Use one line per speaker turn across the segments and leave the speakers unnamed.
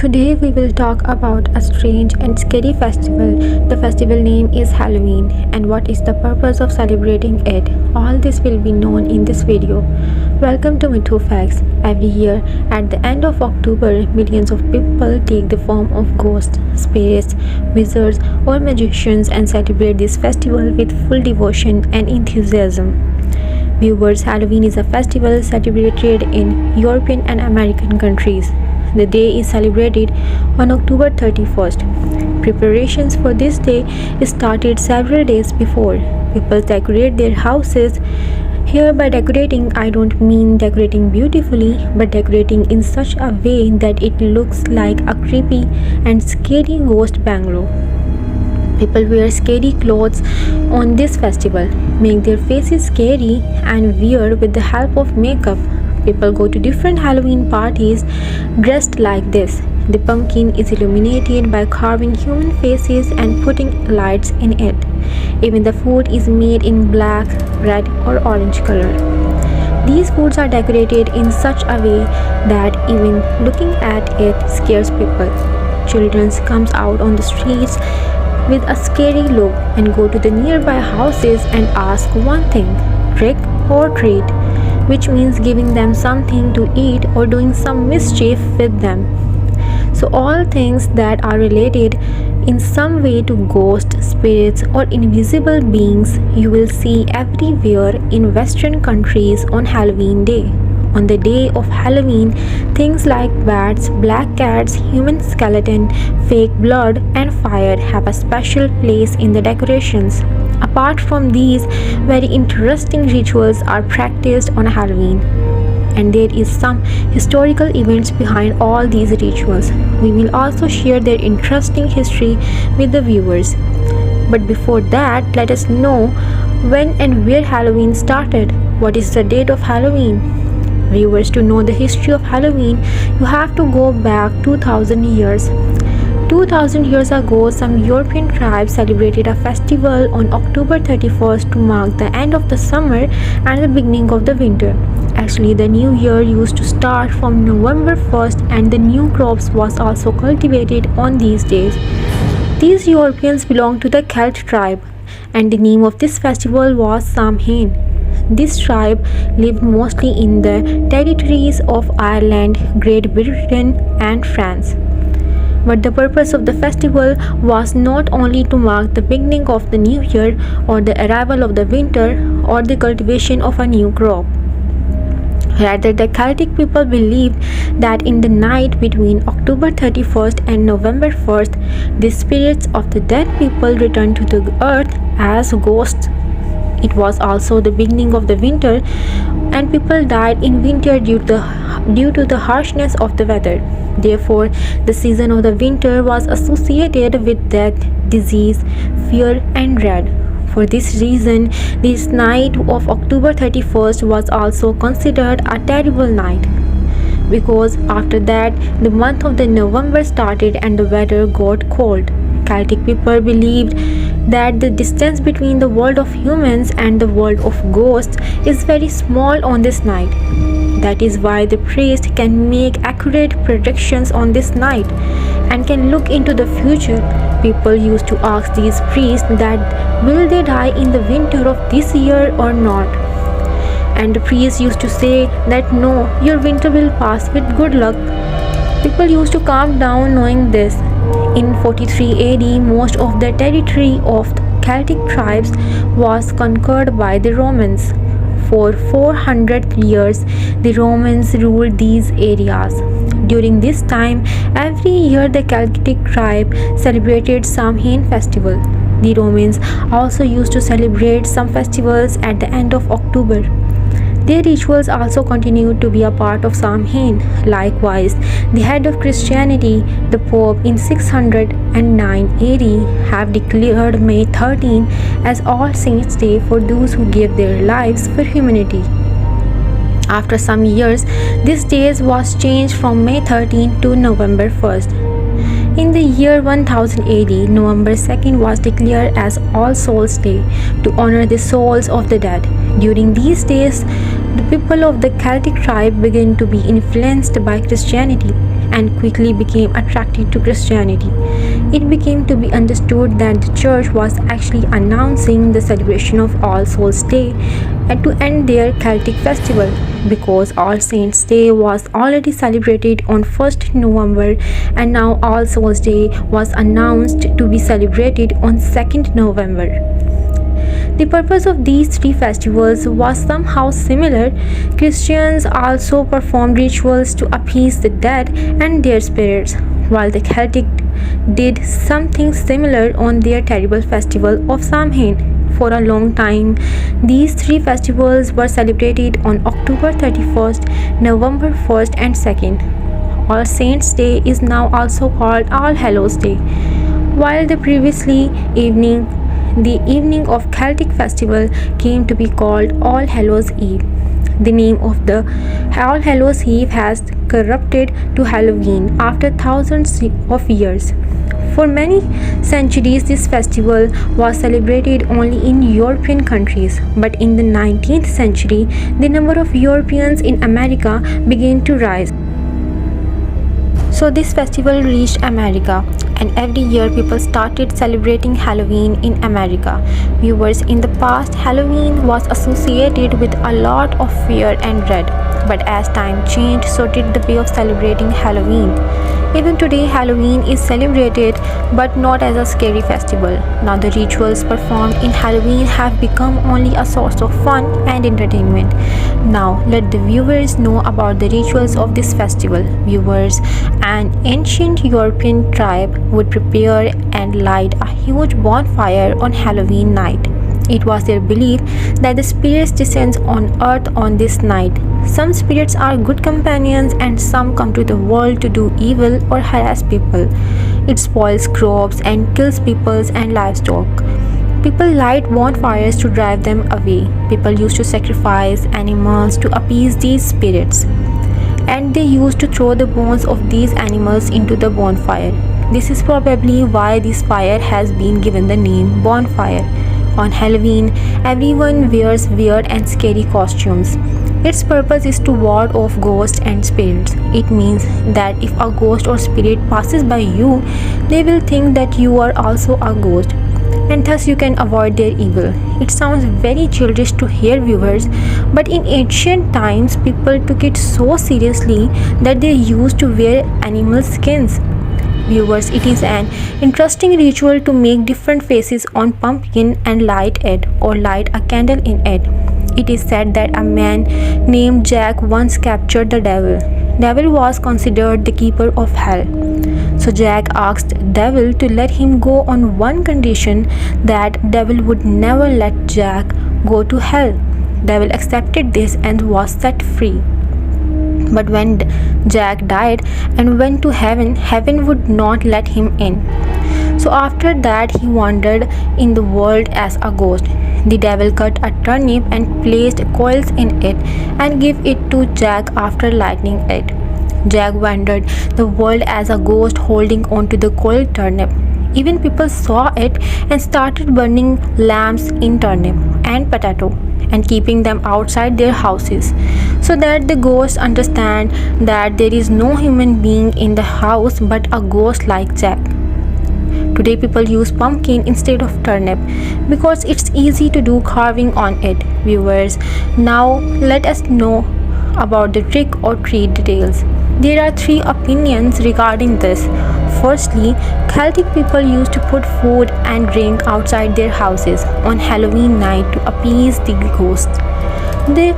Today we will talk about a strange and scary festival. The festival name is Halloween, and what is the purpose of celebrating it. All this will be known in this video. Welcome to Mytho Facts. Every year at the end of October, millions of people take the form of ghosts, spirits, wizards or magicians and celebrate this festival with full devotion and enthusiasm. Viewers, Halloween is a festival celebrated in European and American countries. The day is celebrated on October 31st. Preparations for this day started several days before. People decorate their houses. Here, by decorating, I don't mean decorating beautifully, but decorating in such a way that it looks like a creepy and scary ghost bungalow. People wear scary clothes on this festival, make their faces scary, and wear with the help of makeup. People go to different Halloween parties dressed like this. The pumpkin is illuminated by carving human faces and putting lights in it. Even the food is made in black, red, or orange color. These foods are decorated in such a way that even looking at it scares people. Children come out on the streets with a scary look and go to the nearby houses and ask one thing: trick or treat, which means giving them something to eat or doing some mischief with them. So all things that are related in some way to ghosts, spirits or invisible beings you will see everywhere in Western countries on Halloween day. On the day of Halloween, things like bats, black cats, human skeleton, fake blood and fire have a special place in the decorations. Apart from these, very interesting rituals are practiced on Halloween, and there is some historical events behind all these rituals. We will also share their interesting history with the viewers. But before that, let us know when and where Halloween started. What is the date of Halloween? Viewers, to know the history of Halloween, you have to go back 2000 years. 2000 years ago, some European tribes celebrated a festival on October 31st to mark the end of the summer and the beginning of the winter. Actually, the new year used to start from November 1st, and the new crops was also cultivated on these days. These Europeans belonged to the Celtic tribe, and the name of this festival was Samhain. This tribe lived mostly in the territories of Ireland, Great Britain and France. But the purpose of the festival was not only to mark the beginning of the new year or the arrival of the winter or the cultivation of a new crop. Rather, the Celtic people believed that in the night between October 31st and November 1st, the spirits of the dead people returned to the earth as ghosts. It was also the beginning of the winter, and people died in winter due to the harshness of the weather. Therefore, the season of the winter was associated with death, disease, fear, and dread. For this reason, this night of October 31st was also considered a terrible night, because after that, the month of the November started and the weather got cold. Celtic people believed that the distance between the world of humans and the world of ghosts is very small on this night. That is why the priest can make accurate predictions on this night and can look into the future. People used to ask these priests that will they die in the winter of this year or not. And the priest used to say that no, your winter will pass with good luck. People used to calm down knowing this. In 43 AD, most of the territory of Celtic tribes was conquered by the Romans. For 400 years, the Romans ruled these areas. During this time, every year the Celtic tribe celebrated Samhain festival. The Romans also used to celebrate some festivals at the end of October. Their rituals also continued to be a part of Samhain. Likewise, the head of Christianity, the Pope, in 609 AD, have declared May 13 as All Saints' Day for those who gave their lives for humanity. After some years, this day was changed from May 13 to November 1st. In the year 1000 AD, November 2nd was declared as All Souls' Day to honor the souls of the dead. During these days, The people of the Celtic tribe began to be influenced by Christianity and quickly became attracted to Christianity. It became to be understood that the church was actually announcing the celebration of All Souls Day and to end their Celtic festival, because All Saints Day was already celebrated on 1st November and now All Souls Day was announced to be celebrated on 2nd November. The purpose of these three festivals was somehow similar. Christians also performed rituals to appease the dead and their spirits, while the Celtic did something similar on their terrible festival of Samhain. For a long time, these three festivals were celebrated on October 31st, November 1st, and 2nd. All Saints' Day is now also called All Hallows Day, while the evening of Celtic festival came to be called All Hallows Eve. The name of the All Hallows Eve has corrupted to Halloween after thousands of years. For many centuries, this festival was celebrated only in European countries, but in the 19th century, the number of Europeans in America began to rise. So this festival reached America, and every year people started celebrating Halloween in America. Viewers, in the past, Halloween was associated with a lot of fear and dread, but as time changed, so did the way of celebrating Halloween. Even today, Halloween is celebrated, but not as a scary festival. Now the rituals performed in Halloween have become only a source of fun and entertainment. Now let the viewers know about the rituals of this festival. Viewers, an ancient European tribe would prepare and light a huge bonfire on Halloween night. It was their belief that the spirits descend on earth on this night. Some spirits are good companions and some come to the world to do evil or harass people. It spoils crops and kills people and livestock. People light bonfires to drive them away. People used to sacrifice animals to appease these spirits, and they used to throw the bones of these animals into the bonfire. This is probably why this fire has been given the name bonfire. On Halloween, everyone wears weird and scary costumes. Its purpose is to ward off ghosts and spirits. It means that if a ghost or spirit passes by you, they will think that you are also a ghost, and thus you can avoid their evil. It sounds very childish to hear, viewers, but in ancient times, people took it so seriously that they used to wear animal skins. Viewers, it is an interesting ritual to make different faces on pumpkin and light it or light a candle in it. It is said that a man named Jack once captured the devil. Devil was considered the keeper of hell. So Jack asked devil to let him go on one condition, that devil would never let Jack go to hell. Devil accepted this and was set free. But when Jack died and went to heaven, heaven would not let him in. So after that, he wandered in the world as a ghost. The devil cut a turnip and placed coils in it and gave it to Jack after lighting it. Jack wandered the world as a ghost holding on to the coiled turnip. Even people saw it and started burning lamps in turnip and potato and keeping them outside their houses, so that the ghosts understand that there is no human being in the house but a ghost like Jack. Today people use pumpkin instead of turnip because it's easy to do carving on it. Viewers, now let us know about the trick or treat details. There are three opinions regarding this. Firstly, Celtic people used to put food and drink outside their houses on Halloween night to appease the ghosts. The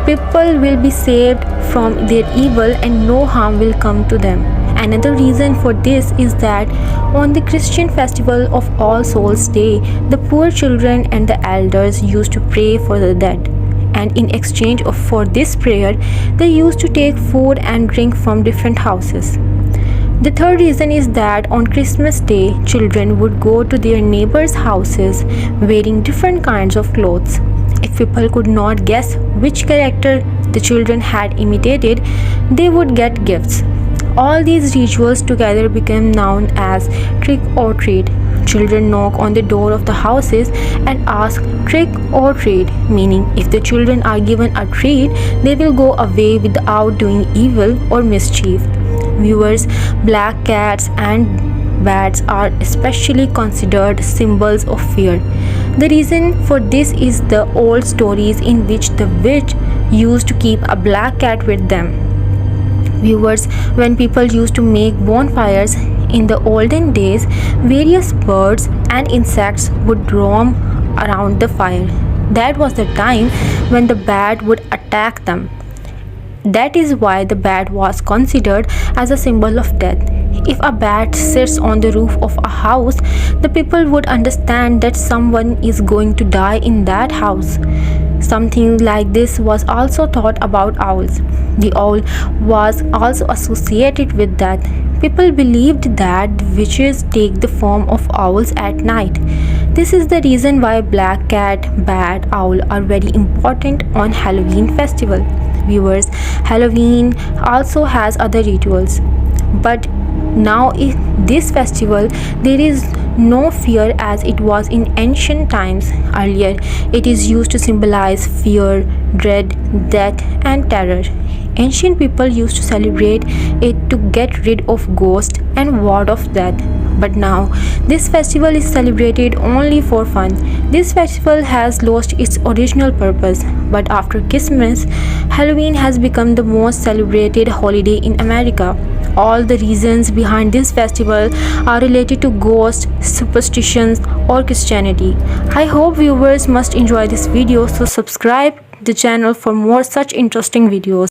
people will be saved from their evil and no harm will come to them. Another reason for this is that on the Christian festival of All Souls Day, the poor children and the elders used to pray for the dead, and in exchange for this prayer, they used to take food and drink from different houses. The third reason is that on Christmas Day, children would go to their neighbors' houses wearing different kinds of clothes. If people could not guess which character the children had imitated, they would get gifts. All these rituals together became known as trick or treat. Children knock on the door of the houses and ask trick or treat, meaning if the children are given a treat, they will go away without doing evil or mischief. Viewers, black cats and bats are especially considered symbols of fear. The reason for this is the old stories in which the witch used to keep a black cat with them. Viewers, when people used to make bonfires in the olden days, various birds and insects would roam around the fire. That was the time when the bat would attack them. That is why the bat was considered as a symbol of death. If a bat sits on the roof of a house, the people would understand that someone is going to die in that house. Something like this was also thought about owls. The owl was also associated with death. People believed that witches take the form of owls at night. This is the reason why black cat, bat, owl are very important on Halloween festival. Viewers, Halloween also has other rituals, but now in this festival there is no fear as it was in ancient times. Earlier, it is used to symbolize fear, dread, death, and terror. Ancient people used to celebrate it to get rid of ghosts and ward off death. But now, this festival is celebrated only for fun. This festival has lost its original purpose. But after Christmas, Halloween has become the most celebrated holiday in America. All the reasons behind this festival are related to ghosts, superstitions, or Christianity. I hope viewers must enjoy this video, so subscribe the channel for more such interesting videos.